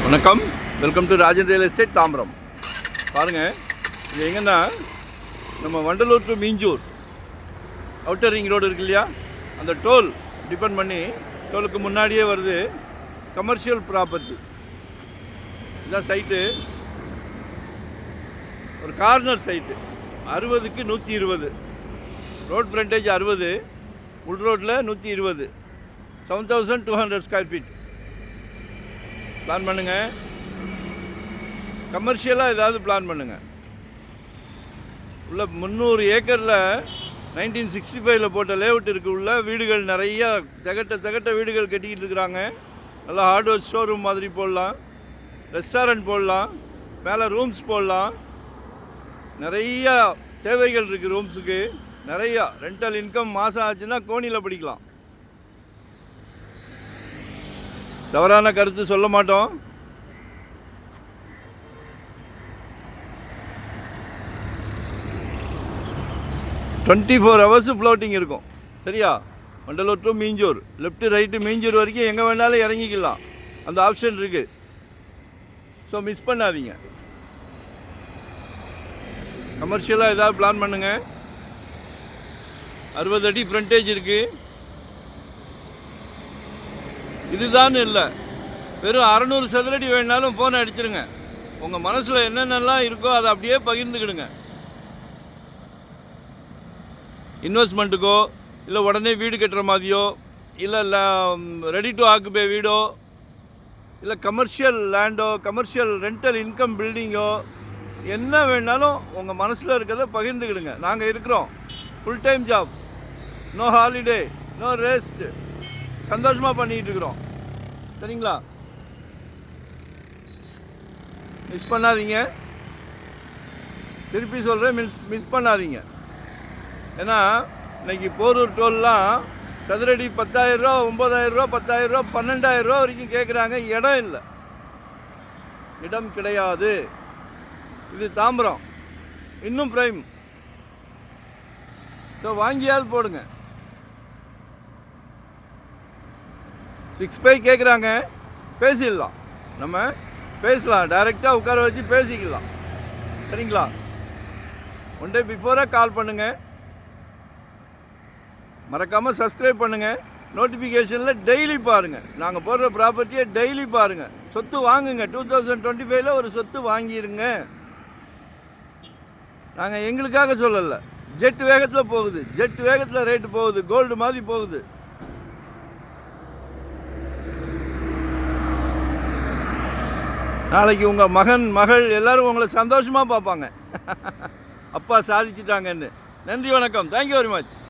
வணக்கம், welcome to Rajan real estate Tambaram. பாருங்கள், இது எங்கன்னா நம்ம Vandalur to Minjur outer ring road இருக்கு இல்லையா, அந்த டோல் டிபெண்ட் பண்ணி டோலுக்கு முன்னாடியே வருது கமர்ஷியல் ப்ராப்பர்ட்டி. இதுதான் சைட்டு, ஒரு கார்னர் சைட்டு. 60க்கு 120, ரோட் ஃப்ரண்டேஜ் 60, உள் ரோட்டில் 120, 7200 ஸ்கொயர் ஃபீட். பிளான் பண்ணுங்கள், கமர்ஷியலாக ஏதாவது பிளான் பண்ணுங்கள். உள்ள 300 ஏக்கரில் 1965 போட்ட லேஅவுட் இருக்குது. உள்ள வீடுகள் நிறையா தகட்ட வீடுகள் கட்டிக்கிட்டு இருக்கிறாங்க. நல்லா ஹார்ட்வேர் ஷோரூம் மாதிரி போடலாம், ரெஸ்டாரண்ட் போடலாம், மேலே ரூம்ஸ் போடலாம். நிறையா தேவைகள் இருக்குது ரூம்ஸுக்கு. நிறையா ரெண்டல் இன்கம் மாதம் ஆச்சுன்னா கோணியில் படிக்கலாம். தவறான கருத்து சொல்ல மாட்டோம். டுவெண்ட்டி-4 ஹவர்ஸு ஃப்ளோட்டிங் இருக்கும். சரியா? Vandalur to Minjur, left right Minjur வரைக்கும் எங்கே வேணாலும் இறங்கிக்கலாம். அந்த ஆப்ஷன் இருக்குது. ஸோ மிஸ் பண்ணாதீங்க. கமர்ஷியலாக ஏதாவது பிளான் பண்ணுங்கள். 60 அடி ஃப்ரண்டேஜ் இருக்குது. இதுதான் இல்லை, வெறும் 600 சதுரடி வேணுனாலும் ஃபோனை அடிச்சிருங்க. உங்கள் மனசில் என்னென்னலாம் இருக்கோ அதை அப்படியே பகிர்ந்துக்கிடுங்க. இன்வெஸ்ட்மெண்ட்டுக்கோ, இல்லை உடனே வீடு கட்டுற மாதிரியோ, இல்லை ரெடி டு ஆக்குபை வீடோ, இல்லை கமர்ஷியல் லேண்டோ, கமர்ஷியல் ரெண்டல் இன்கம் பில்டிங்கோ, என்ன வேணாலும் உங்கள் மனசில் இருக்கிறத பகிர்ந்துக்கிடுங்க. நாங்கள் இருக்கிறோம். Full time job, no holiday, no rest, சந்தோஷமாக பண்ணிகிட்டு இருக்கிறோம். சரிங்களா? மிஸ் பண்ணாதீங்க. திருப்பி சொல்கிறேன், மிஸ் பண்ணாதீங்க. ஏன்னா இன்றைக்கி போரூர் டோல்லாம் சதுரடி 10,000 ரூபா, 9,000 ரூபா, 10,000 ரூபா, 12,000 ரூபா வரைக்கும் கேட்குறாங்க. இடம் இல்லை, இடம் கிடையாது. இது தாம்பரம், இன்னும் ப்ரைம். ஸோ வாங்கியாவது போடுங்க. 6.5 கேட்குறாங்க, பேசிடலாம். நம்ம பேசலாம், டைரெக்டாக உட்கார வச்சு பேசிக்கலாம். சரிங்களா? ஒன் டே பிஃபோராக கால் பண்ணுங்கள். மறக்காமல் சப்ஸ்கிரைப் பண்ணுங்கள். நோட்டிஃபிகேஷனில் டெய்லி பாருங்கள். நாங்கள் போடுற ப்ராப்பர்ட்டியை டெய்லி பாருங்கள். சொத்து வாங்குங்க. 2025 ஒரு சொத்து வாங்கிடுங்க. நாங்கள் எங்களுக்காக சொல்லலை, ஜெட் வேகத்தில் போகுது. ஜெட் வேகத்தில் ரேட்டு போகுது, கோல்டு மாதிரி போகுது. நாளைக்கு உங்கள் மகன் மகள் எல்லோரும் உங்களை சந்தோஷமாக பார்ப்பாங்க. அப்பா சாதிச்சிட்டாங்கன்னு. நன்றி, வணக்கம். Thank you very much.